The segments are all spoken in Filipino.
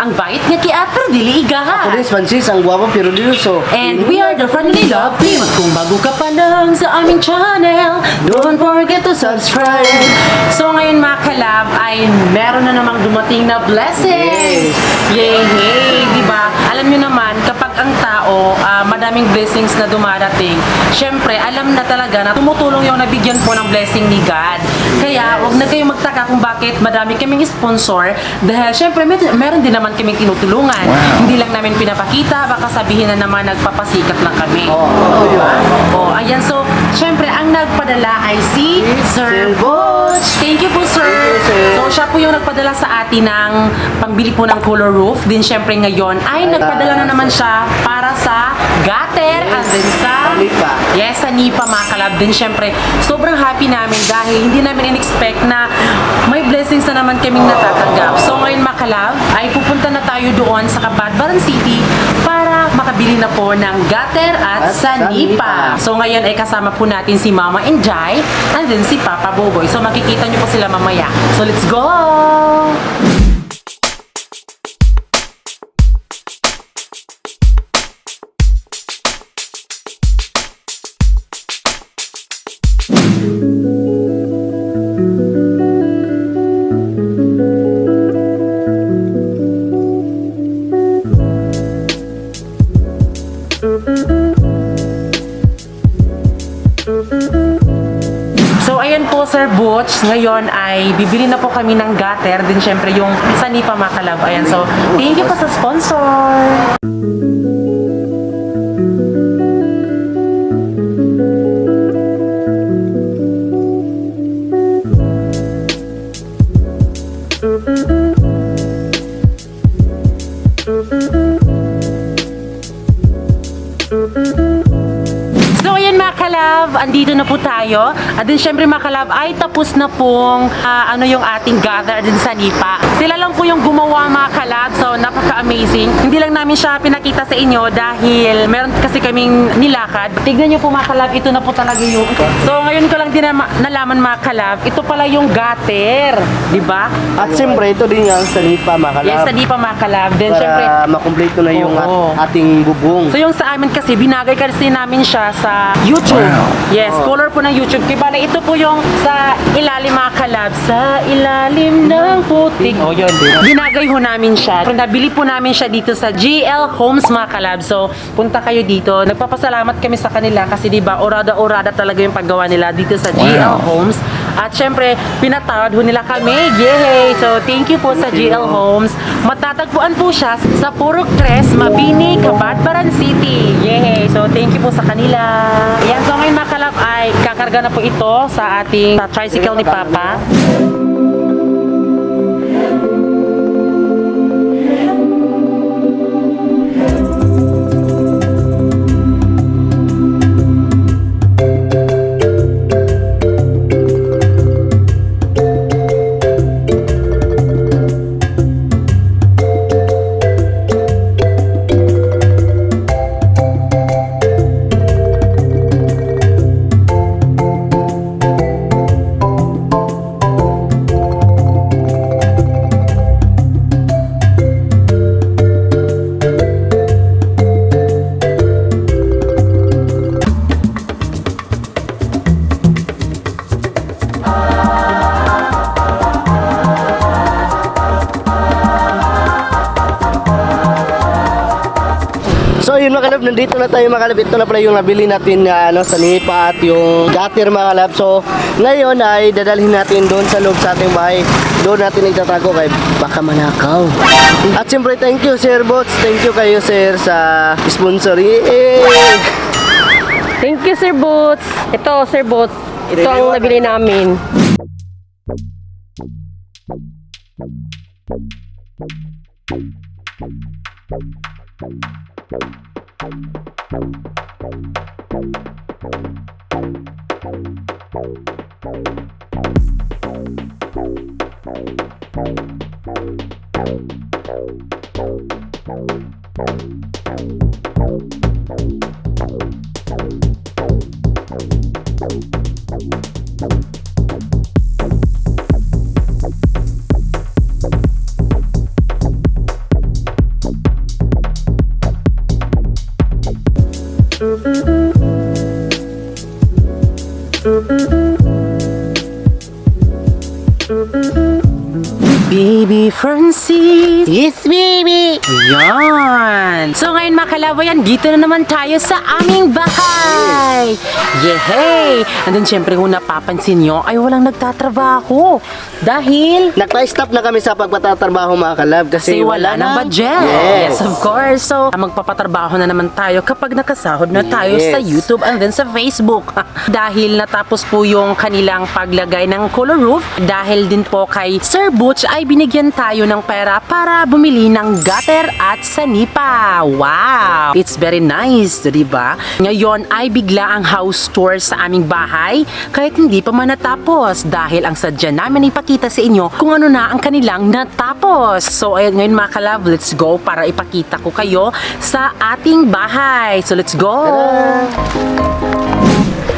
ang bait nga kiat pero dili igaha. Ako din, Francis, ang guwapo pero liluso. And we are the Friendly Love Team. At kung bago ka pa lang sa aming channel, don't forget to subscribe. So ngayon mga kalab ay meron na namang dumating na blessings. Yay, hey, diba? Alam nyo naman, kapag ang tao, madaming blessings na dumarating, syempre, alam na talaga na tumutulong yung nabigyan po ng blessing ni God. Kaya, huwag na kayong magtaka kung bakit madami kaming sponsor dahil syempre, meron din naman kaming tinutulungan. Hindi lang namin pinapakita, baka sabihin na naman nagpapasikat lang kami. Oh, ayan. So, syempre, ang nagpadala ay si Sir Butch. Thank you po, sir. So, siya po yung nagpadala sa atin ng pangbili po ng color roof. Din syempre ngayon ay nagpadala na naman siya para sa gutter and then sa Nipa. Yes, sa Nipa mga kalab. Din syempre, sobrang happy namin dahil hindi namin in-expect na may blessings na naman kaming natatanggap. So ngayon mga kalab, ay pupunta na tayo doon sa Kabadbaran City para makabili na po ng gutter at sa Nipa. So ngayon ay kasama po natin si Mama Injay and then si Papa Boboy. So makikita nyo po sila mamaya. So let's go! So ayan po Sir Butch, ngayon ay bibili na po kami ng gutter, din syempre yung sa Nipa mga kalab. Ayan, so thank you po sa sponsor. So ayan mga kalab, andito na po tayo. At din syempre mga kalab ay tapos na pong yung ating gather din sa Nipa. Sila lang po yung gumawa mga kalab, so napaka-amazing. Hindi lang namin siya pinakita sa inyo dahil meron kasi kaming nilakad. Tignan nyo po mga kalab, ito na po talaga yung... So ngayon ko lang din nalaman mga kalab, ito pala yung gutter, di ba? At siyempre, ito din yung sa Nipa, mga kalab. Yes, sa Nipa mga kalab. Then Para syempre, makumpleto na yung ating bubong. so yung sa amin kasi, binagay kasi namin siya sa YouTube. Yes, color po ng YouTube. Kaya bale, ito po yung sa ilalim mga kalab. Sa ilalim ng putik. Oh, yun. Binagay ho namin siya. Pero nabili po namin siya dito sa GL Homes mga kalab. So, punta kayo dito. Nagpapasalamat kami sa kanila kasi diba, orada-orada talaga yung paggawa nila dito sa GL Homes. At syempre, pinatawad ho nila kami. Yay! So, thank you po sa GL Homes. Matatagpuan po siya sa Purok 3, Mabini, Kabadbaran City. Yay! So, thank you po sa kanila. Ayan, so ngayon mga kalab ay kakarga na po ito sa ating tricycle ni Papa. So yun mga kalab, nandito na tayo mga kalab. Ito na pala yung nabili natin na sa Nipa at yung gutter mga kalab. So ngayon ay dadalhin natin doon sa loob sa ating bahay. Doon natin itatago kay baka manakaw. At siyempre thank you Sir Bots. Thank you kayo sir sa sponsor. Thank you, Sir Boots. Ito, Sir Boots. Ito ang nabili namin. Baby Francis! Yes, baby! Yan! So ngayon mga kalabayan, dito na naman tayo sa aming bahay! Yehey! And then syempre kung napapansin nyo, ay walang nagtatrabaho. Dahil Nagpa-stop na kami sa pagpatatrabaho mga kalab kasi wala ng budget. Yes. Of course. So, magpapatrabaho na naman tayo kapag nakasahod na tayo Yes. sa YouTube and then sa Facebook. Dahil natapos po yung kanilang paglagay ng color roof, dahil din po kay Sir Butch ay binigyan tayo ng pera para bumili ng gutter at sanipa. Wow! It's very nice, di ba? Ngayon ay bigla ang house tour sa aming bahay kahit hindi pa man natapos dahil ang sadya namin ay ipakita sa inyo kung ano na ang kanilang natapos. So ayun ngayon mga kalab, let's go para ipakita ko kayo sa ating bahay. So let's go!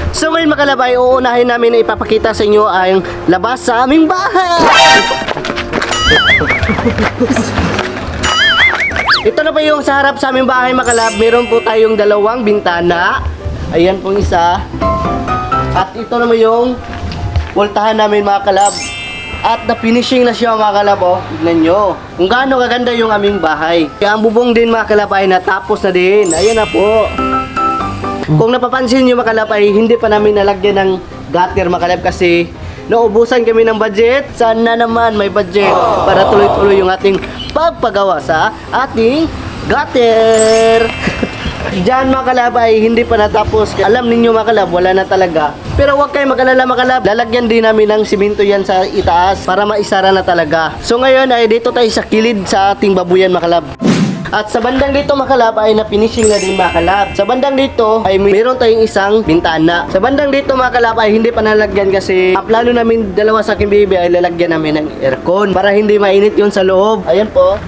So ngayon mga kalab ay uunahin namin na ipapakita sa inyo ang labas sa aming bahay. Ito na pa yung sa harap sa aming bahay mga kalab. Meron po tayong dalawang bintana. Ayan pong isa. At ito naman yung voltahan namin mga kalab. At na-finishing na siya mga kalab, oh. Tignan nyo kung gaano kaganda yung aming bahay. Kaya ang bubong din mga kalab ay natapos na din. Ayan na po. Kung napapansin nyo mga kalab ay hindi pa namin nalagyan ng gutter mga kalab kasi naubusan kami ng budget. Sana naman may budget para tuloy-tuloy yung ating pagpagawa sa ating gutter. Diyan mga kalab ay hindi pa natapos. Alam ninyo mga kalab, wala na talaga. Pero huwag kayo mag-alala mga kalab. Lalagyan din namin ng simento yan sa itaas para maisara na talaga. So ngayon ay dito tayo sa kilid sa ating babuyan mga kalab. At sa bandang dito mga kalab ay na-finishing na din mga kalab. Sa bandang dito ay mayroon tayong isang bintana. Sa bandang dito mga kalab ay hindi pa nalagyan kasi ang plano namin dalawa sa aking baby ay lalagyan namin ng aircon para hindi mainit yun sa loob. Ayan po.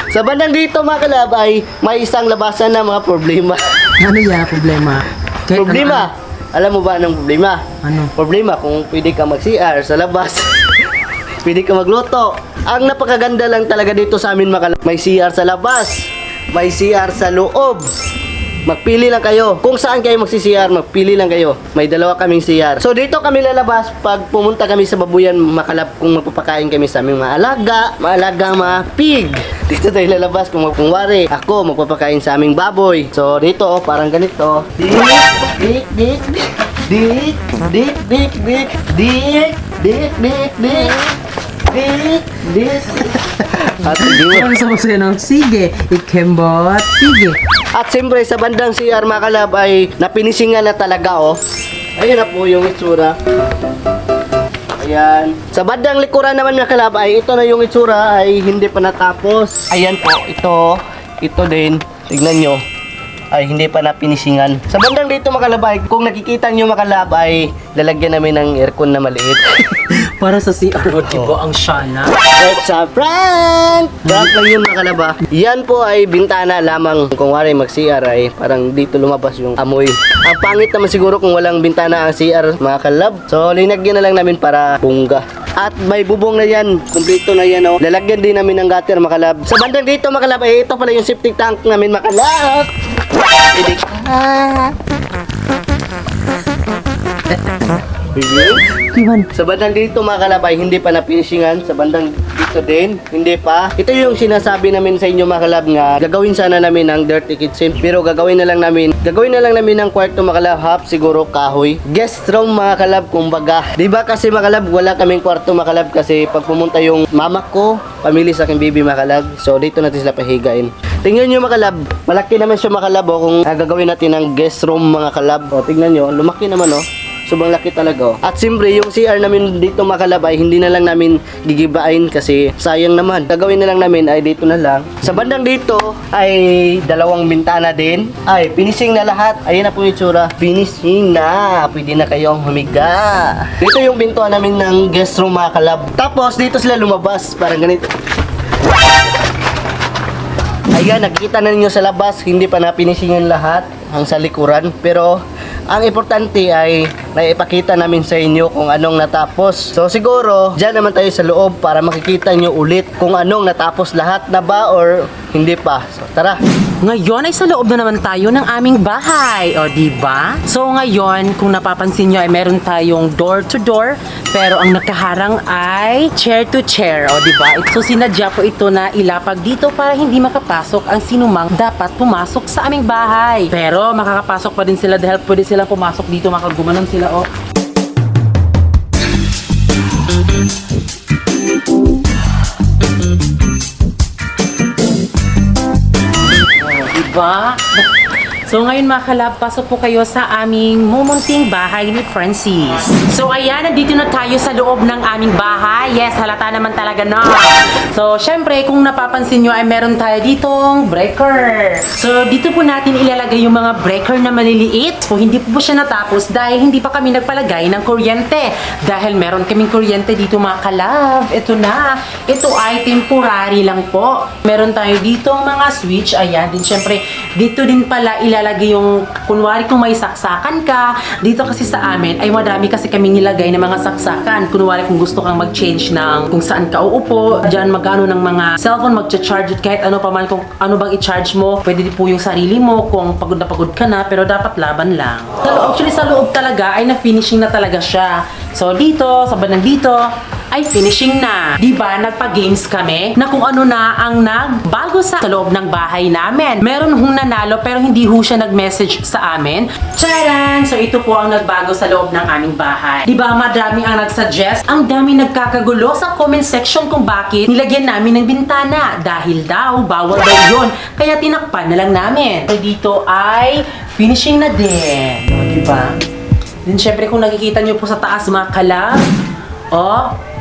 Sa bandang dito mga kalab ay may isang labasan na mga problema. Ano ya problema? Problema? Alam mo ba anong problema? Ano? Problema kung pwede ka mag-CR sa labas. Pwede ka magluto. Ang napakaganda lang talaga dito sa amin mga kalab. May CR sa labas. May CR sa loob. Magpili lang kayo. Kung saan kayo magsi-CR, magpili lang kayo. May dalawa kaming CR. So dito kami lalabas pag pumunta kami sa babuyan makalap kung magpapakain kami sa aming mga alaga mga pig. Dito tayo lalabas kung wari ako magpapakain sa aming baboy. So dito parang ganito. Dik, dik, dik, dik, dik, dik, dik, dik, dik, dik, dik. Dik. At Ano sa masaya ng sige, ikembot, sige. At siyempre sa bandang CR mga kalab ay napinisingan na talaga oh. Ayan na po yung itsura. Ayan. Sa bandang likuran naman mga kalab ay ito na yung itsura ay hindi pa natapos. Ayan po, ito din. Tignan nyo. Ay hindi pa napinisingan. Sa bandang dito mga kalab ay kung nakikita nyo mga kalab ay lalagyan namin ng aircon na maliit. Para sa CR, diba ang Shana? It's a prank! Prank lang yun mga kalaba. Yan po ay bintana lamang. Kung wari mag-CR ay parang dito lumabas yung amoy. Ang pangit naman siguro kung walang bintana ang CR mga kalab. So linagyan na lang namin para bungga. At may bubong na yan. Kumpleto na yan oh. Lalagyan din namin ng gutter mga kalab. Sa bandang dito mga kalab ay ito pala yung septic tank namin mga kalab. Idik. Iwan. Sa bandang dito mga kalab ay hindi pa na-finishingan. Sa bandang dito din, hindi pa. Ito yung sinasabi namin sa inyo mga kalab nga gagawin sana namin ng dirty kitchen. Pero gagawin na lang namin ng kwarto mga kalab, half siguro kahoy. Guest room mga kalab kumbaga. Diba kasi mga kalab wala kaming kwarto mga kalab kasi pag pumunta yung mama ko, pamili sa aking baby mga kalab. So dito natin sila pahigain. Tingnan nyo mga kalab, malaki naman siya mga kalab oh, kung gagawin natin ng guest room mga kalab. O tingnan nyo, lumaki naman oh. Sobrang laki talaga oh. At siyempre yung CR namin dito mga kalab ay hindi na lang namin gigibain kasi sayang naman. Gagawin na lang namin ay dito na lang. Sa bandang dito ay dalawang bintana din. Ay finishing na lahat. Ayan na po yung itsura. Finishing na. Pwede na kayong humiga. Dito yung pintuan namin ng guest room mga kalab. Tapos dito sila lumabas. Parang ganito. Ayan, nakikita na ninyo sa labas, hindi pa na-finishing yung lahat ang sa likuran. Pero ang importante ay na ipakita namin sa inyo kung anong natapos. So siguro, dyan naman tayo sa loob para makikita nyo ulit kung anong natapos, lahat na ba or hindi pa. So tara! Ngayon ay sa loob na naman tayo ng aming bahay. O, di ba? So, ngayon, kung napapansin nyo ay meron tayong door to door. Pero ang nakaharang ay chair to chair. O, di ba? So, sinadya po ito na ilapag dito para hindi makapasok ang sinumang dapat pumasok sa aming bahay. Pero, makakapasok pa din sila dahil pwede silang pumasok dito. Makagumanon sila, o. Diba? So ngayon mga kalab, pasok po kayo sa aming mumunting bahay ni Francis. So ayan, nandito na tayo sa loob ng aming bahay. Yes, halata naman talaga na. So syempre, kung napapansin nyo ay meron tayo ditong breaker. So dito po natin ilalagay yung mga breaker na maliliit. So hindi po siya natapos dahil hindi pa kami nagpalagay ng kuryente. Dahil meron kaming kuryente dito mga kalab. Ito na. Ito ay temporary lang po. Meron tayo ditong mga switch. Ayan, din syempre, dito din pala ilalagay yung, kunwari kung may saksakan ka, dito kasi sa amin ay madami kasi kaming nilagay ng mga saksakan. Kunwari kung gusto kang mag-change ng kung saan ka uupo, dyan magano ng mga cellphone, mag-charge kahit ano pa man, kung ano bang i-charge mo, pwede din po yung sarili mo kung pagod na pagod ka na, pero dapat laban lang. Actually sa loob talaga ay na-finishing na talaga siya. So dito, sa bandang dito, ay finishing na. Diba, nagpa-games kami na kung ano na ang nagbago sa loob ng bahay namin. Meron hong nanalo pero hindi ho siya nag-message sa amin. Charan! So ito po ang nagbago sa loob ng aming bahay. Diba, madami ang nagsuggest. Ang dami nagkakagulo sa comment section kung bakit nilagyan namin ng bintana. Dahil daw, bawal daw yun. Kaya tinakpan na lang namin. So dito ay finishing na din. O, diba? Then syempre kung nakikita nyo po sa taas mga kalab,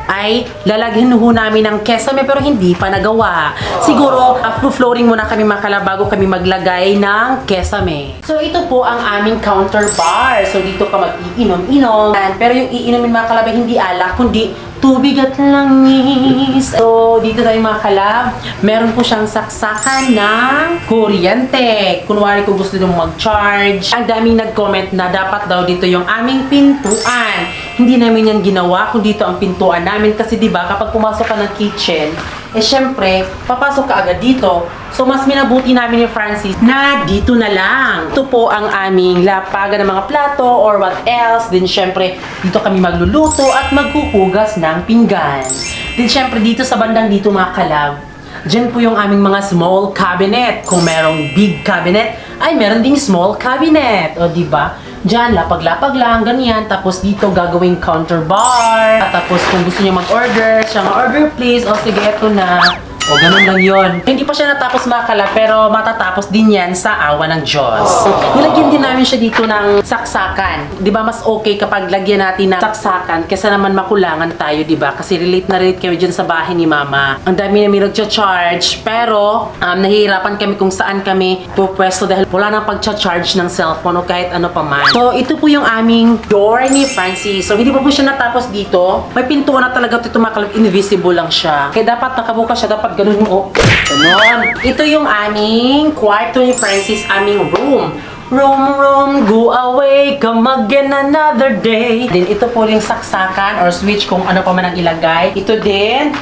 ay lalagyan ho namin ng kesame pero hindi pa nagawa. Siguro, flooring muna kami makala bago kami maglagay ng kesame. So, ito po ang aming counter bar. So, dito ka mag-iinom-inom. Pero yung iinumin mga kalab ay hindi alak, kundi tubig at langis. So, dito tayo mga kalab, meron po siyang saksakan ng kuryente. Kunwari kung gusto nyo mag-charge. Ang daming nag-comment na dapat daw dito yung aming pintuan. Hindi namin yan ginawa kung dito ang pintuan namin. Kasi diba, kapag pumasok ka ng kitchen, syempre, papasok ka agad dito. So, mas minabuti namin ni Francis na dito na lang. Ito po ang aming lapagan ng mga plato or what else. Then, syempre, dito kami magluluto at maghuhugas ng pinggan. Then, syempre, dito sa bandang dito mga kalab, dyan po yung aming mga small cabinet. Kung merong big cabinet, ay meron ding small cabinet. O, diba? Diyan, lapag-lapag lang, ganyan. Tapos dito, gagawing counter bar. At tapos kung gusto niyo mag-order, siya order please. O sige, eto na. O, ganun lang yon. Hindi pa siya natapos makala, pero matatapos din yan sa awa ng Diyos. Nilagyan din namin siya dito ng saksakan. Di ba mas okay kapag lagyan natin ng saksakan kesa naman makulangan tayo, di ba? Kasi relate na relate kami dyan sa bahay ni Mama. Ang dami namin nagcha-charge, pero nahihirapan kami kung saan kami pupwesto dahil wala nang pagcha-charge ng cellphone o kahit ano pa man. So, ito po yung aming door ni Francis. So, hindi pa po siya natapos dito. May pintuan na talaga ito makalap, invisible lang siya. Kaya dapat nakabukas siya, dapat ganun mo. Ganon. Ito yung aming kwarto ni Francis, aming room. Room, go away, come again another day. Then ito po yung saksakan or switch kung ano pa man ang ilagay. Ito din,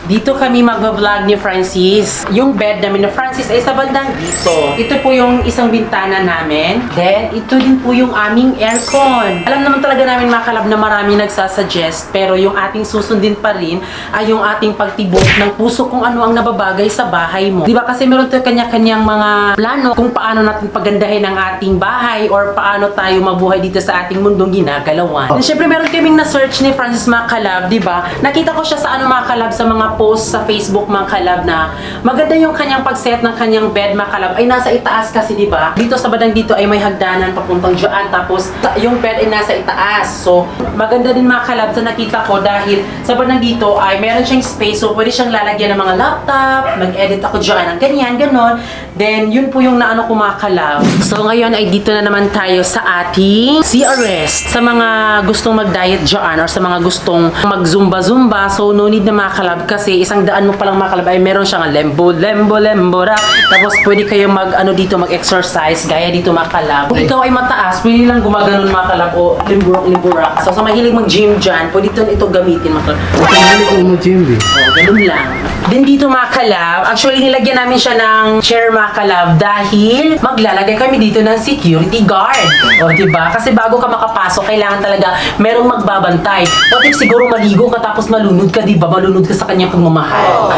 dito kami mag-vlog ni Francis. Yung bed namin ni Francis ay sa bandang dito. Ito po yung isang bintana namin. Then, ito din po yung aming aircon. Alam naman talaga namin mga kalab na marami nagsasuggest. Pero yung ating susundin pa rin ay yung ating pagtibok ng puso kung ano ang nababagay sa bahay mo. Diba kasi meron tayo kanya-kanyang mga plano kung paano natin pagandahin ang ating bahay or paano tayo mabuhay dito sa ating mundong ginagalawan. And syempre meron kaming na-search ni Francis mga kalab, diba? Nakita ko siya sa mga kalab sa mga post sa Facebook mga kalab na maganda yung kanyang pag-set ng kanyang bed mga kalab ay nasa itaas kasi diba? Dito sa badang dito ay may hagdanan papuntang dyan tapos yung bed ay nasa itaas. So maganda din mga kalab sa nakita ko dahil sa badang dito ay meron siyang space so pwede siyang lalagyan ng mga laptop, mag-edit ako dyan ng ganyan, ganon. Then yun po yung naano ko mga kalab. So ngayon ay dito na naman tayo sa ating CRS. Sa mga gustong mag-diet dyan or sa mga gustong mag-zumba-zumba so no need na mga kalab kasi kasi 100 mo palang mga kalab ay meron siyang lembo, rock. Tapos pwede kayo dito mag-exercise, gaya dito mga kalab. Kung ikaw ay mataas, pwede lang gumaganon mga kalab o lembo rock. So sa mahilig mag-gym dyan, pwede ito gamitin mga kalab. Hindi mo gym, Ganun lang. Then dito mga kalab, actually nilagyan namin siya ng chair mga kalab dahil maglalagay kami dito ng security guard. O diba? Kasi bago ka makapasok, kailangan talaga merong magbabantay. What if siguro maligo ka tapos malunod ka, diba? Malunod ka sa kanyang pagmamahal.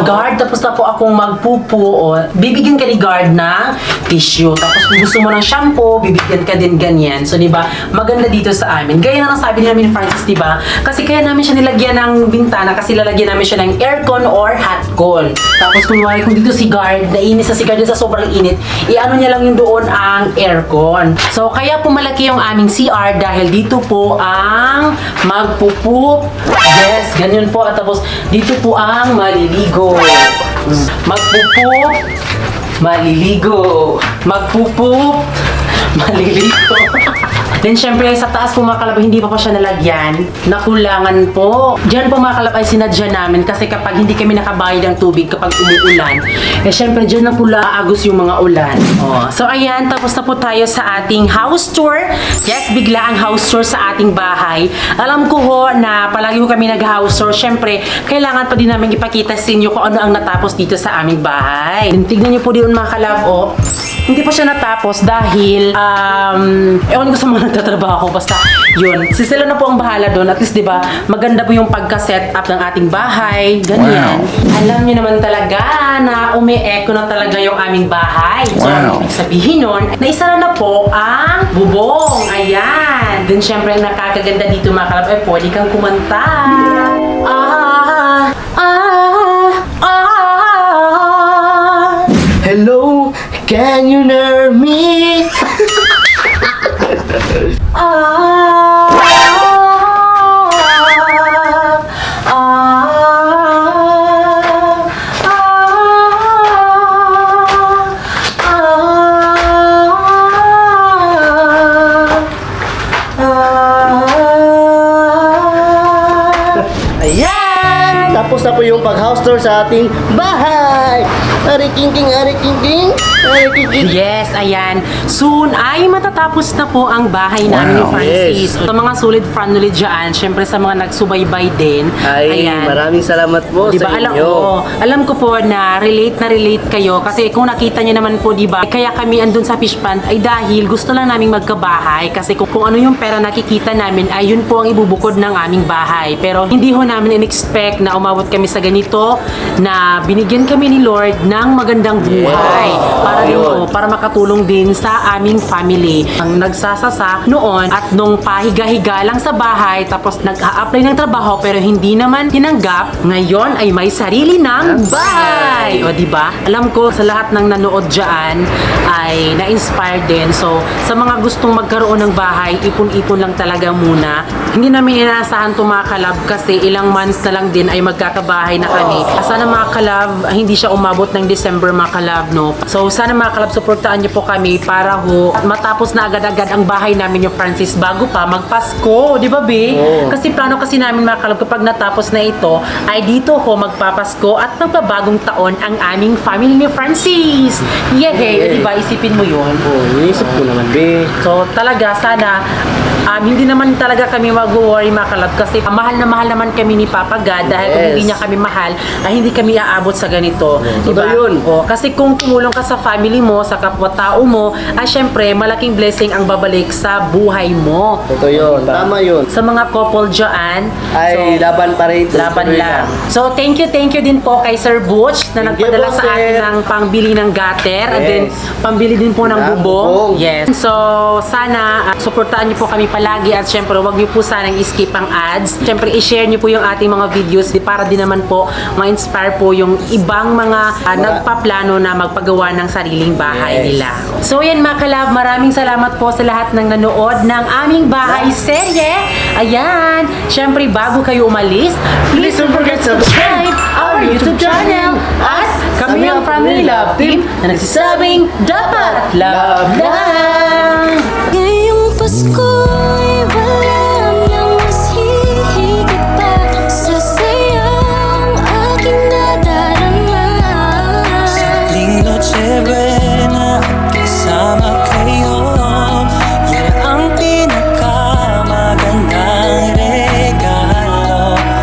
Guard, tapos na po akong magpupo o bibigyan ka ni guard ng tissue. Tapos kung gusto mo ng shampoo, bibigyan ka din ganyan. So diba? Maganda dito sa amin. Gaya na sabi namin ni Francis, diba? Kasi kaya namin siya nilagyan ng bintana kasi lalagyan namin siya ng aircon or hotcon. Tapos kung dito si guard, nainis na si guard sa sobrang init, i-ano niya lang yung doon ang aircon. So kaya po malaki yung aming CR dahil dito po ang magpupup. Yes, ganyan po. At tapos dito po ang maliligo. Magpupup, maliligo. Magpupup, maliligo. Then syempre sa taas po mga kalab, hindi pa siya nalagyan. Nakulangan po. Diyan po mga kalab ay sinadya namin kasi kapag hindi kami nakabayad ng tubig kapag umuulan, syempre diyan na po agos yung mga ulan. So ayan, tapos na po tayo sa ating house tour. Yes, bigla ang house tour sa ating bahay. Alam ko ho na palagi ko kami nag-house tour. Syempre, kailangan pa din namin ipakita sa inyo kung ano ang natapos dito sa aming bahay. Then, tignan niyo po din mga kalab, hindi pa siya natapos dahil, ewan ko sa mga nagtatrabaho, basta yun. Sila na po ang bahala doon. At least, di ba, maganda po yung pagka-set up ng ating bahay. Ganyan. Wow. Alam niyo naman talaga na umi-echo na talaga yung aming bahay. So, ibig sabihin nun, na isa na po ang bubong. Ayan. Then, syempre, ang nakakaganda dito mga kalab, ay pwede kang kumanta. Hello, can you hear me? Ayan! Tapos na po yung pag-house tour sa ating bahay. Ari king king, ari king king, ari king king. Yes, ayan. Soon ay matatapos na po ang bahay namin ni Francis. Yes. Sa mga solid family dyan, syempre sa mga nagsubaybay din. Ay, ayan. maraming salamat po Diba, sa inyo. alam ko po na relate kayo kasi kung nakita niyo naman po, diba, kaya kami andun sa fish pond ay dahil gusto lang naming magkabahay kasi kung ano yung pera nakikita namin ay yun po ang ibubukod ng aming bahay. Pero hindi ho namin in-expect na umabot kami sa ganito na binigyan kami ni Lord ng magandang buhay. Para din po, para makatulong din sa aming family. Ang nagsasasa noon at nung pahiga-higa lang sa bahay tapos nag-a-apply ng trabaho pero hindi naman tinanggap, ngayon ay may sarili ng bahay. O diba? Alam ko sa lahat ng nanood dyan ay na-inspire din. So, sa mga gustong magkaroon ng bahay, ipon-ipon lang talaga muna. Hindi namin inaasahan to mga kalab kasi ilang months na lang din ay magkakabahay na kami. Sana mga kalab, hindi siya umabot ng December mga kalab, no? So, sana mga kalab, suportaan niyo po kami para matapos na agad-agad ang bahay namin yung Francis bago pa magpasko. Di ba, be? Kasi plano kasi namin mga kalab, kapag natapos na ito, ay dito magpapasko at magpabagong taon ang aming family ni Francis. Yehey! Di ba? Isipin mo yun. Iisip ko naman, be. So, talaga, sana, hindi naman talaga kami mag-worry mga kalab kasi mahal naman kami ni Papa God dahil kung hindi niya kami mahal, ay hindi kami aabot sa ganito. Diba? Yun. Kasi kung tumulong ka sa family mo, sa kapwa-tao mo, ay syempre, malaking blessing ang babalik sa buhay mo. Totoo yun. Diba? Tama yun. Sa mga couple dyan, Ay, laban pa rin. laban lang. So, thank you din po kay Sir Butch na Thank you nagpadala po, sa sir. akin ng pangbili ng gutter and then pambili din po ng Ng bubong. bubong. Yes. So, sana suportahan niyo po kami palagi at syempre, wag niyo po sanang skip ang ads. Syempre, i-share niyo po yung ating mga videos para din naman po ma-inspire po yung ibang mga nagpaplano na magpagawa ng sariling bahay nila. So, yan mga kalab, maraming salamat po sa lahat ng nanood ng aming bahay serye. Ayan. Syempre, bago kayo umalis, please don't forget to subscribe our YouTube channel at kami ang Family Love Team na nagsasabing dapat love lang! Ngayong Pasko